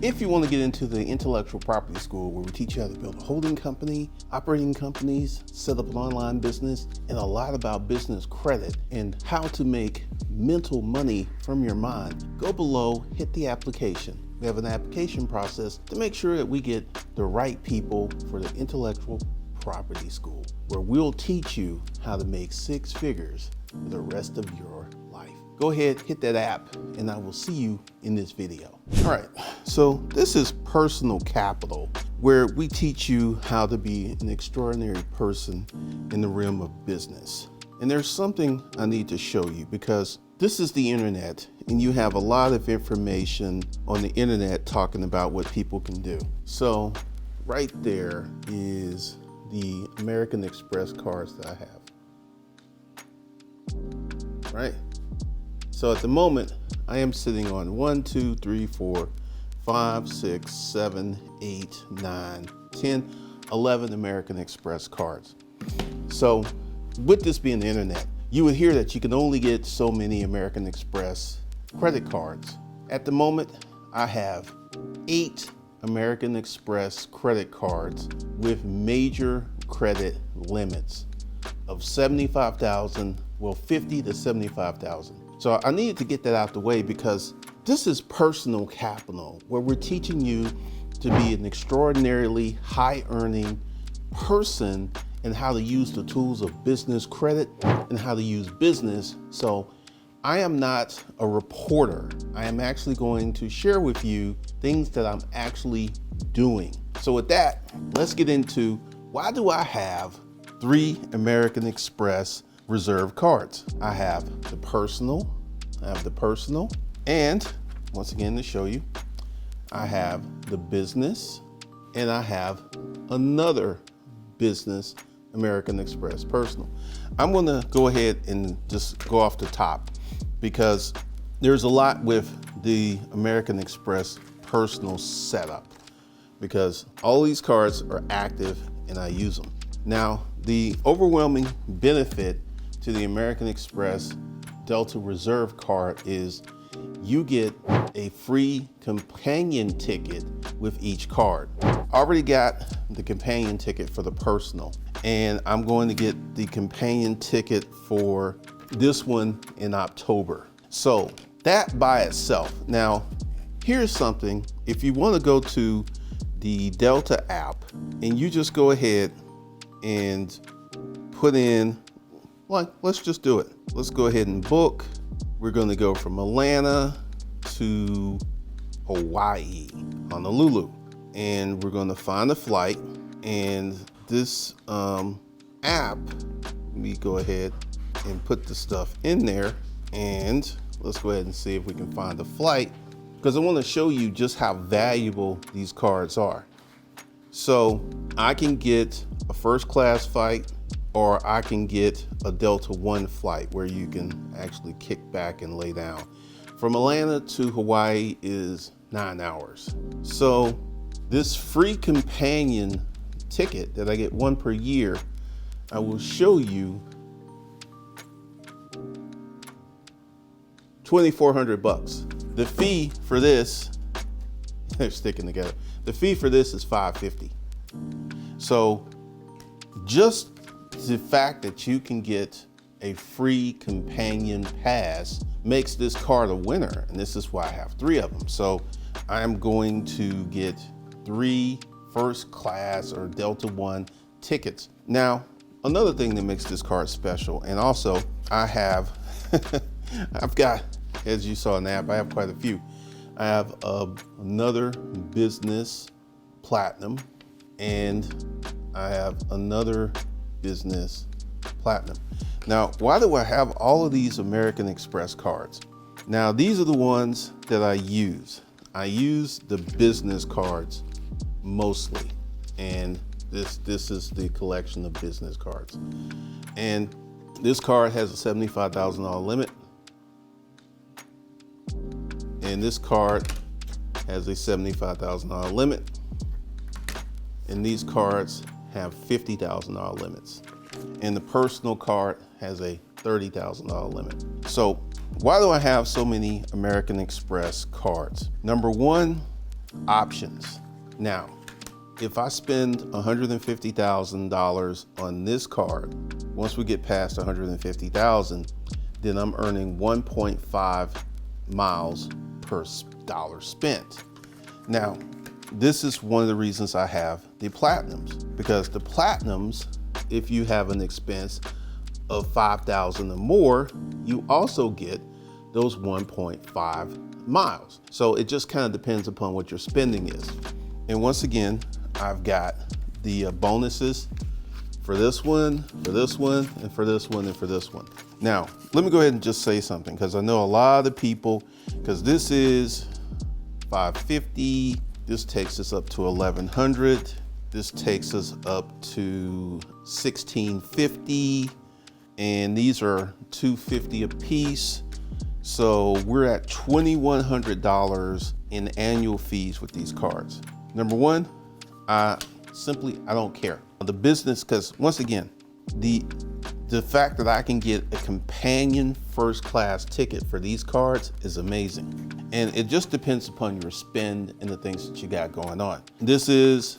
If you want to get into the intellectual property school where we teach you how to build a holding company, operating companies, set up an online business, and a lot about business credit and how to make mental money from your mind, go below, hit the application. We have an application process to make sure that we get the right people for the intellectual property school, where we'll teach you how to make six figures for the rest of your life. Go ahead, hit that app, and I will see you in this video. All right, so this is personal capital, where we teach you how to be an extraordinary person in the realm of business. And there's something I need to show you, because this is the internet, and you have a lot of information on the internet talking about what people can do. So right there is the American Express cards that I have, right? So at the moment, I am sitting on 1, 2, 3, 4, 5, 6, 7, 8, 9, 10, 11 American Express cards. So with this being the internet, you would hear that you can only get so many American Express credit cards. At the moment, I have 8 American Express credit cards with major credit limits of 75,000, well, 50 to 75,000. So I needed to get that out the way, because this is personal capital, where we're teaching you to be an extraordinarily high earning person and how to use the tools of business credit and how to use business. So I am not a reporter. I am actually going to share with you things that I'm actually doing. So with that, let's get into why do I have 3 American Express reserve cards. I have the personal, and once again to show you, I have the business, and I have another business American Express personal. I'm gonna go ahead and just go off the top, because there's a lot with the American Express personal setup, because all these cards are active and I use them. Now, the overwhelming benefit to the American Express Delta Reserve card is you get a free companion ticket with each card. I already got the companion ticket for the personal, and I'm going to get the companion ticket for this one in October. So that by itself. Now, here's something. If you want to go to the Delta app and you just go ahead and put in, like, let's just do it. Let's go ahead and book. We're going to go from Atlanta to Hawaii, Honolulu, and we're going to find a flight. And this app, we go ahead and put the stuff in there, and let's go ahead and see if we can find a flight, because I want to show you just how valuable these cards are. So I can get a first class flight, or I can get a Delta One flight where you can actually kick back and lay down. From Atlanta to Hawaii is 9 hours. So this free companion ticket that I get one per year, I will show you $2,400. The fee for this, they're sticking together. The fee for this is $550. So just the fact that you can get a free companion pass makes this card a winner, and this is why I have 3 of them. So I'm going to get 3 first class or Delta One tickets. Now, another thing that makes this card special, and also I have, I've got, as you saw in the app, I have quite a few. I have another business platinum, and I have another business platinum. Now, why do I have all of these American Express cards? Now, these are the ones that I use. I use the business cards mostly, and this is the collection of business cards. And this card has a $75,000 limit, and this card has a $75,000 limit, and these cards have $50,000 limits, and the personal card has a $30,000 limit. So why do I have so many American Express cards? Number one, options. Now, if I spend $150,000 on this card, once we get past 150,000, then I'm earning 1.5 miles per dollar spent. Now, this is one of the reasons I have the platinums, because the platinums, if you have an expense of 5,000 or more, you also get those 1.5 miles. So it just kind of depends upon what your spending is. And once again, I've got the bonuses for this one, for this one, and for this one, and for this one. Now, let me go ahead and just say something, because I know a lot of people, because this is $550, this takes us up to $1,100, this takes us up to $1,650, and these are $250 a piece. So we're at $2,100 in annual fees with these cards. Number one, I don't care. The business, because once again, the fact that I can get a companion first class ticket for these cards is amazing. And it just depends upon your spend and the things that you got going on. This is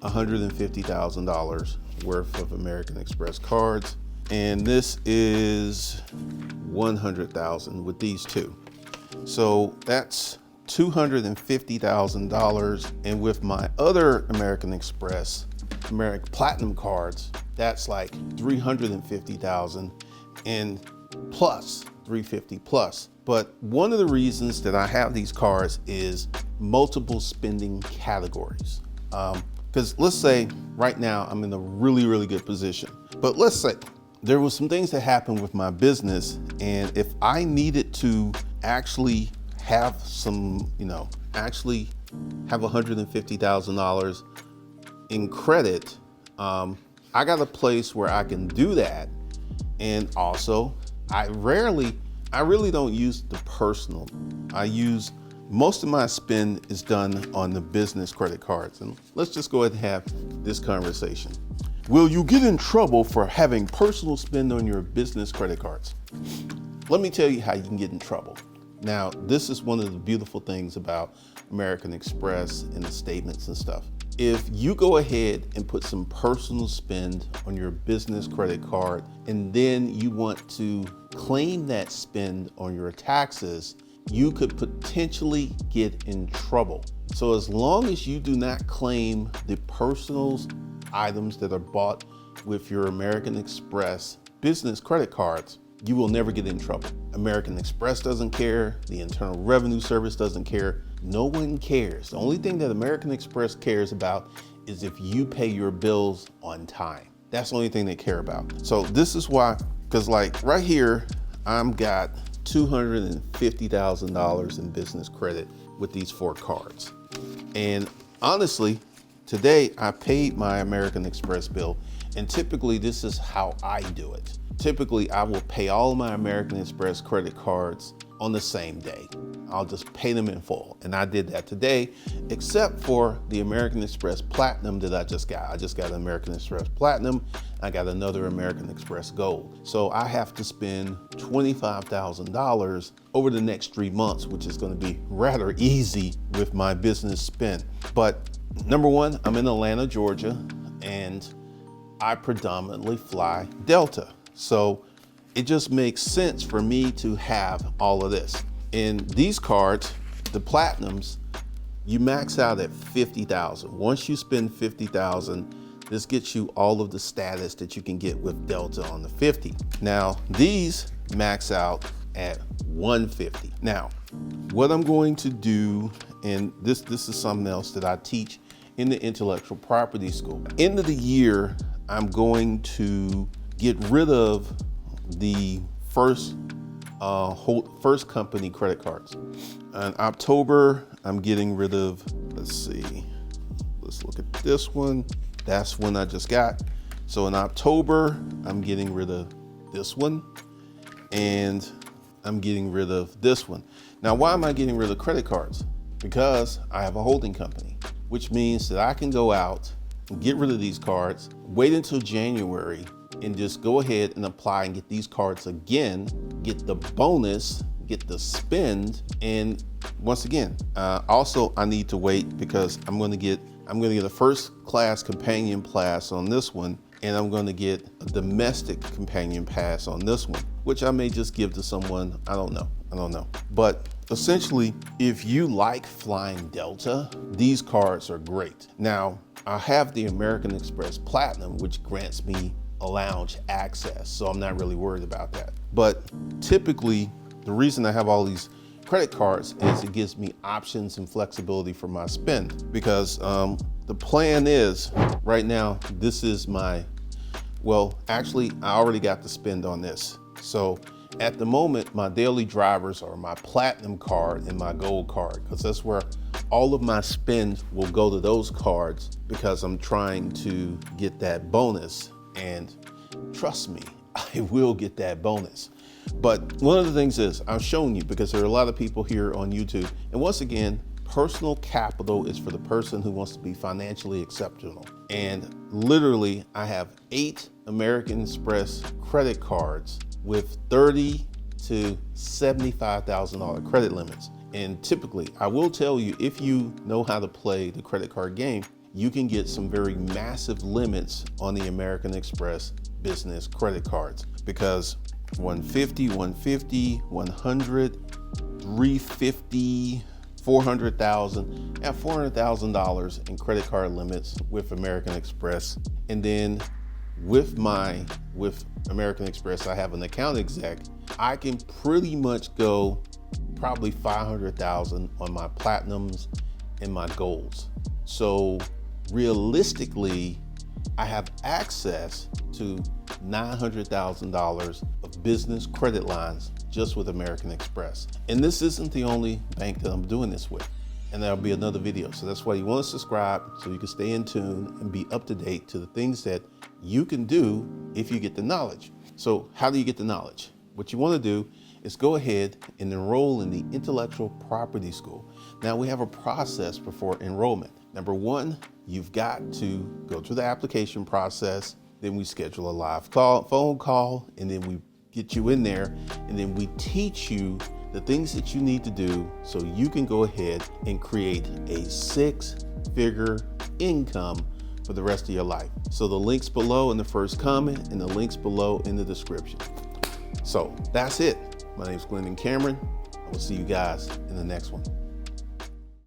$150,000 worth of American Express cards. And this is 100,000 with these two. So that's $250,000. And with my other American Express, American Platinum cards, that's like 350,000 and plus 350 plus. But one of the reasons that I have these cards is multiple spending categories. Because let's say right now I'm in a really, really good position. But let's say there was some things that happened with my business, and if I needed to actually have some, actually have $150,000 in credit, I got a place where I can do that. And also, I really don't use the personal. Most of my spend is done on the business credit cards. And let's just go ahead and have this conversation. Will you get in trouble for having personal spend on your business credit cards? Let me tell you how you can get in trouble. Now, this is one of the beautiful things about American Express and the statements and stuff. If you go ahead and put some personal spend on your business credit card, and then you want to claim that spend on your taxes, you could potentially get in trouble. So as long as you do not claim the personal items that are bought with your American Express business credit cards, you will never get in trouble. American Express doesn't care. The Internal Revenue Service doesn't care. No one cares. The only thing that American Express cares about is if you pay your bills on time. That's the only thing they care about. So this is why, because like right here, I'm got $250,000 in business credit with these 4 cards. And honestly, today I paid my American Express bill, and typically this is how I do it. Typically I will pay all of my American Express credit cards on the same day. I'll just pay them in full. And I did that today, except for the American Express Platinum that I just got. I just got an American Express Platinum. I got another American Express Gold. So I have to spend $25,000 over the next 3 months, which is going to be rather easy with my business spend. But number one, I'm in Atlanta, Georgia, and I predominantly fly Delta. So it just makes sense for me to have all of this. And these cards, the Platinums, you max out at 50,000. Once you spend 50,000, this gets you all of the status that you can get with Delta on the 50. Now, these max out at 150. Now, what I'm going to do, and this is something else that I teach in the intellectual property school. End of the year, I'm going to get rid of the first company credit cards. In October, I'm getting rid of, let's look at this one. That's one I just got. So in October, I'm getting rid of this one, and I'm getting rid of this one. Now, why am I getting rid of credit cards? Because I have a holding company, which means that I can go out and get rid of these cards, wait until January, and just go ahead and apply and get these cards again, get the bonus, get the spend. And once again, also I need to wait because I'm going to get a first class companion pass on this one, and I'm going to get a domestic companion pass on this one, which I may just give to someone. I don't know. But essentially, if you like flying Delta, these cards are great. Now, I have the American Express Platinum, which grants me a lounge access, so I'm not really worried about that. But typically, the reason I have all these credit cards is it gives me options and flexibility for my spend, because the plan is right now, this is my, well, actually I already got the spend on this. So at the moment, my daily drivers are my platinum card and my gold card, because that's where all of my spend will go to those cards, because I'm trying to get that bonus. And trust me, I will get that bonus. But one of the things is, I've shown you, because there are a lot of people here on YouTube, and once again, personal capital is for the person who wants to be financially exceptional. And literally, I have 8 American Express credit cards with $30,000 to $75,000 credit limits. And typically, I will tell you, if you know how to play the credit card game, you can get some very massive limits on the American Express business credit cards, because 150, 100, 350, 400,000, at $400,000 in credit card limits with American Express. And then with American Express, I have an account exec. I can pretty much go probably 500,000 on my platinums and my golds. So realistically, I have access to $900,000 of business credit lines just with American Express. And this isn't the only bank that I'm doing this with. And there'll be another video. So that's why you want to subscribe, so you can stay in tune and be up to date to the things that you can do if you get the knowledge. So how do you get the knowledge? What you want to do is go ahead and enroll in the Intellectual Property School. Now, we have a process before enrollment. Number one, you've got to go through the application process. Then we schedule a live phone call, and then we get you in there, and then we teach you the things that you need to do so you can go ahead and create a 6-figure income for the rest of your life. So the link's below in the first comment, and the link's below in the description. So that's it. My name is Glendon Cameron. I will see you guys in the next one.